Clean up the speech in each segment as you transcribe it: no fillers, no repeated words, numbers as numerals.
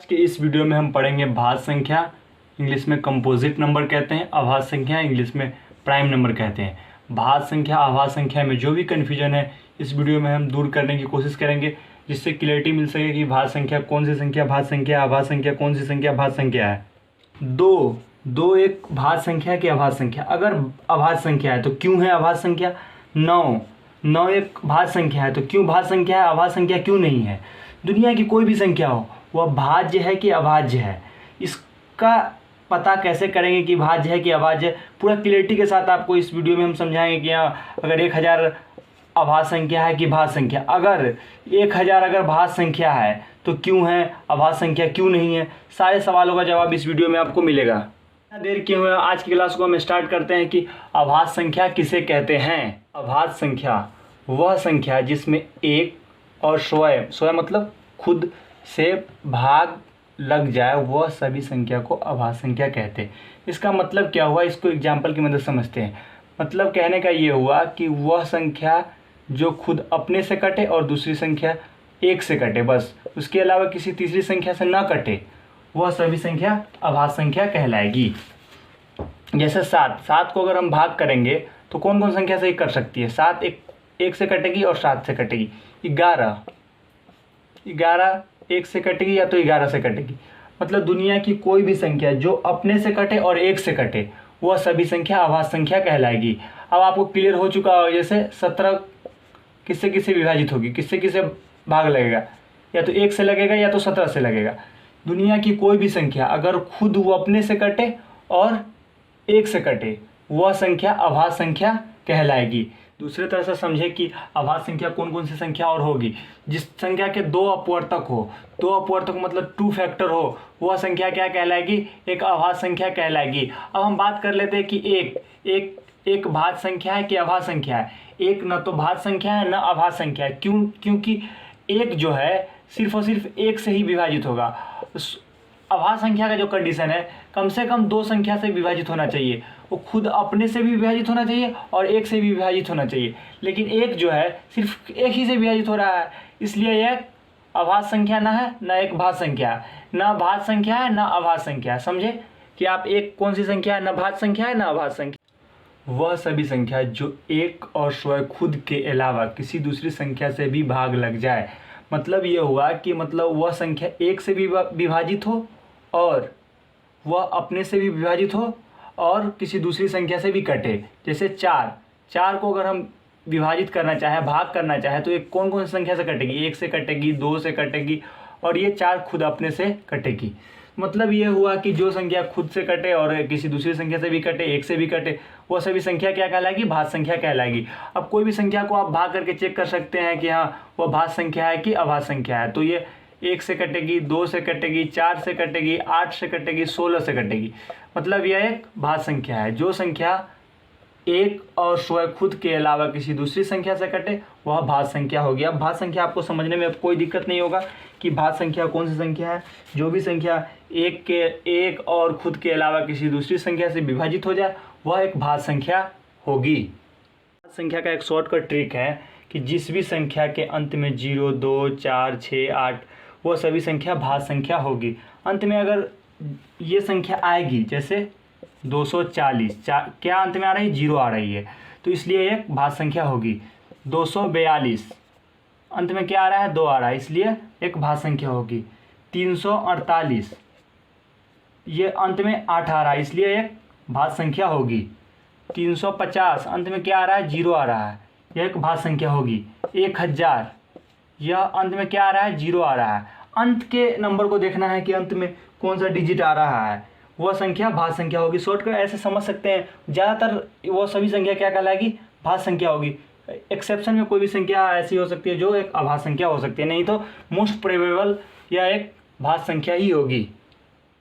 आज के इस वीडियो में हम पढ़ेंगे भाज्य संख्या, इंग्लिश में कंपोजिट नंबर कहते हैं। अभाज्य संख्या इंग्लिश में प्राइम नंबर कहते हैं। भाज्य संख्या अभाज्य संख्या में जो भी कन्फ्यूजन है इस वीडियो में हम दूर करने की कोशिश करेंगे, जिससे क्लियरिटी मिल सके कि भाज्य संख्या कौन सी संख्या भाज्य संख्या, अभाज्य संख्या कौन सी संख्या भाज्य संख्या है। दो एक भाज्य संख्या की अभाज्य संख्या। अगर अभाज्य संख्या है तो क्यों है अभाज्य संख्या। नौ एक भाज्य संख्या है तो क्यों भाज्य संख्या है, अभाज्य संख्या क्यों नहीं है। दुनिया की कोई भी संख्या हो वह भाज्य है कि अभाज्य है, इसका पता कैसे करेंगे कि भाज्य है कि अभाज्य है। पूरा क्लियरिटी के साथ आपको इस वीडियो में हम समझाएंगे कि अगर 1000 अभाज्य संख्या है कि भाज्य संख्या। अगर 1000 अगर भाज्य संख्या है तो क्यों है, अभाज्य संख्या क्यों नहीं है। सारे सवालों का जवाब इस वीडियो में आपको मिलेगा। देर किए हुए आज की क्लास को हम स्टार्ट करते हैं कि अभाज्य संख्या किसे कहते हैं। अभाज्य संख्या वह संख्या जिसमें एक और स्वयं मतलब खुद से भाग लग जाए, वह सभी संख्या को अभाज्य संख्या कहते हैं। इसका मतलब क्या हुआ, इसको एग्जाम्पल की मदद समझते हैं। मतलब कहने का ये हुआ कि वह संख्या जो खुद अपने से कटे और दूसरी संख्या एक से कटे, बस उसके अलावा किसी तीसरी संख्या से ना कटे, वह सभी संख्या अभाज्य संख्या कहलाएगी। जैसे 7 को अगर हम भाग करेंगे तो कौन कौन संख्या से कर सकती है। 7 एक से कटेगी और 7 से कटेगी। 11 एक से कटेगी या तो 11 से कटेगी। मतलब दुनिया की कोई भी संख्या जो अपने से कटे और एक से कटे, वह सभी संख्या अभाज्य संख्या कहलाएगी। अब आपको क्लियर हो चुका हो, जैसे 17 किससे किससे विभाजित होगी, किससे किससे भाग लगेगा, या तो 1 से लगेगा या तो 17 से लगेगा। दुनिया की कोई भी संख्या अगर खुद वो अपने से कटे और 1 से कटे, वह संख्या अभाज्य संख्या कहलाएगी। दूसरे तरह से समझे कि अभाज्य संख्या कौन कौन सी संख्या और होगी। जिस संख्या के 2 अपवर्तक हो, 2 अपवर्तक मतलब 2 फैक्टर हो, वह संख्या क्या कहलाएगी, एक अभाज्य संख्या कहलाएगी। अब हम बात कर लेते हैं कि एक भाज्य संख्या है कि अभाज्य संख्या है। एक न तो भाज्य संख्या है न अभाज्य संख्या है। क्योंकि एक जो है सिर्फ और सिर्फ एक से ही विभाजित होगा। अभाज्य संख्या का जो कंडीशन है, कम से कम 2 संख्या से विभाजित होना चाहिए। वो खुद अपने से भी विभाजित होना चाहिए और एक से भी विभाजित होना चाहिए। लेकिन एक जो है सिर्फ एक ही से विभाजित हो रहा है, इसलिए यह अभाज्य संख्या न है न एक भाज्य संख्या है। न भाज्य संख्या है न अभाज्य संख्या है। समझे कि आप एक कौन सी संख्या है, न भाज्य संख्या है न अभाज्य संख्या। वह सभी संख्या जो एक और स्वयं खुद के अलावा किसी दूसरी संख्या से भी भाग लग जाए। मतलब ये हुआ कि मतलब वह संख्या एक से भी विभाजित हो और वह अपने से भी विभाजित हो और किसी दूसरी संख्या से भी कटे। जैसे 4 को अगर हम विभाजित करना चाहे, भाग करना चाहे, तो एक कौन कौन सी संख्या से कटेगी, 1 से कटेगी, 2 से कटेगी और ये 4 खुद अपने से कटेगी। मतलब ये हुआ कि जो संख्या खुद से कटे और किसी दूसरी संख्या से भी कटे, 1 से भी कटे, वह सभी संख्या क्या कहलाएगी, भाज्य संख्या कहलाएगी। अब कोई भी संख्या को आप भाग करके चेक कर सकते हैं कि हाँ वह भाज्य संख्या है कि अभाज्य संख्या है। तो ये 1 से कटेगी, 2 से कटेगी, 4 से कटेगी, 8 से कटेगी, 16 से कटेगी। मतलब यह एक भाज्य संख्या है। जो संख्या एक और स्वयं खुद के अलावा किसी दूसरी संख्या से कटे, वह भाज्य संख्या होगी। अब भाज्य संख्या आपको समझने में अब कोई दिक्कत नहीं होगा कि भाज्य संख्या कौन सी संख्या है। जो भी संख्या एक और खुद के अलावा किसी दूसरी संख्या से विभाजित हो जाए, वह एक भाज्य संख्या होगी। भाज्य संख्या का एक शॉर्टकट ट्रिक है कि जिस भी संख्या के अंत में 0, 2, 4, 6, 8, वह सभी संख्या भाज्य संख्या होगी। अंत में अगर ये संख्या आएगी, जैसे 240, क्या अंत में आ रही है, 0 आ रही है, तो इसलिए एक भाज्य संख्या होगी। 242 अंत में क्या आ रहा है, 2 आ रहा है, इसलिए एक भाज्य संख्या होगी। 348 ये अंत में 8 आ रहा है, इसलिए एक भाज्य संख्या होगी। 350 अंत में क्या आ रहा है, 0 आ रहा है, यह एक भाज्य संख्या होगी। 1000 यह अंत में क्या आ रहा है, 0 आ रहा है। अंत के नंबर को देखना है कि अंत में कौन सा डिजिट आ रहा है, वह संख्या भाज्य संख्या होगी। शॉर्टकट ऐसे समझ सकते हैं। ज़्यादातर वह सभी संख्या क्या कहलाएगी, भाज्य संख्या होगी। एक्सेप्शन में कोई भी संख्या ऐसी हो सकती है जो एक अभाज्य संख्या हो सकती है, नहीं तो मोस्ट प्रोबेबल यह एक भाज्य संख्या ही होगी।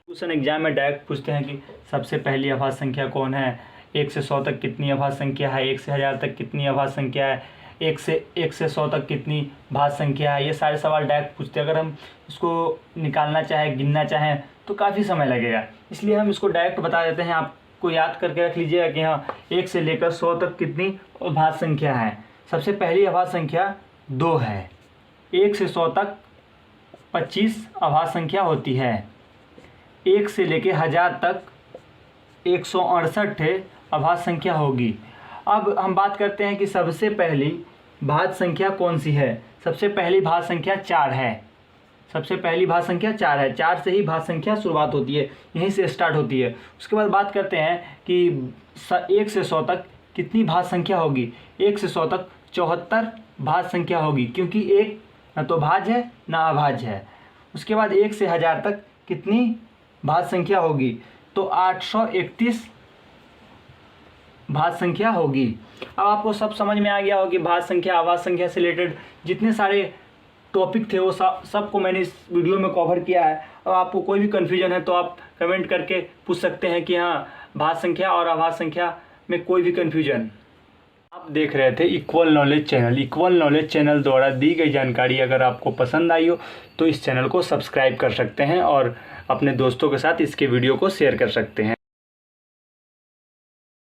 क्वेश्चन एग्जाम में डायरेक्ट पूछते हैं कि सबसे पहली अभाज्य संख्या कौन है, 1 से 100 तक कितनी अभाज्य संख्या है, 1 से 1000 तक कितनी अभाज्य संख्या है, 1 से 100 तक कितनी भाज्य संख्या है। ये सारे सवाल डायरेक्ट पूछते हैं। अगर हम इसको निकालना चाहें, गिनना चाहें तो काफ़ी समय लगेगा, इसलिए हम इसको डायरेक्ट बता देते हैं। आपको याद करके रख लीजिएगा कि हाँ 1 से लेकर 100 तक कितनी अभाज्य संख्या है। सबसे पहली अभाज्य संख्या 2 है। 1 से 100 तक 25 आभास संख्या होती है। 1 से लेके 1000 तक 168 आभास संख्या होगी। अब हम बात करते हैं कि सबसे पहली भाज्य संख्या कौन सी है। सबसे पहली भाज्य संख्या 4 है। सबसे पहली भाज्य संख्या 4 है। 4 से ही भाज्य संख्या शुरुआत होती है, यहीं से स्टार्ट होती है। उसके बाद बात करते हैं कि 1 से 100 तक कितनी भाज्य संख्या होगी। 1 से 100 तक 74 भाज्य संख्या होगी, क्योंकि 1 न तो भाज्य है ना अभाज्य है। उसके बाद 1 से 1000 तक कितनी भाज्य संख्या होगी, तो 831 भाज्य संख्या होगी। अब आपको सब समझ में आ गया हो कि भाज्य संख्या आभास संख्या से रिलेटेड जितने सारे टॉपिक थे वो सबको मैंने इस वीडियो में कवर किया है। अब आपको कोई भी कन्फ्यूजन है तो आप कमेंट करके पूछ सकते हैं कि हाँ, भाज्य संख्या और आभास संख्या में कोई भी कन्फ्यूजन। आप देख रहे थे equal knowledge channel. Equal knowledge channel द्वारा दी गई जानकारी अगर आपको पसंद आई हो तो इस चैनल को सब्सक्राइब कर सकते हैं और अपने दोस्तों के साथ इसके वीडियो को शेयर कर सकते हैं।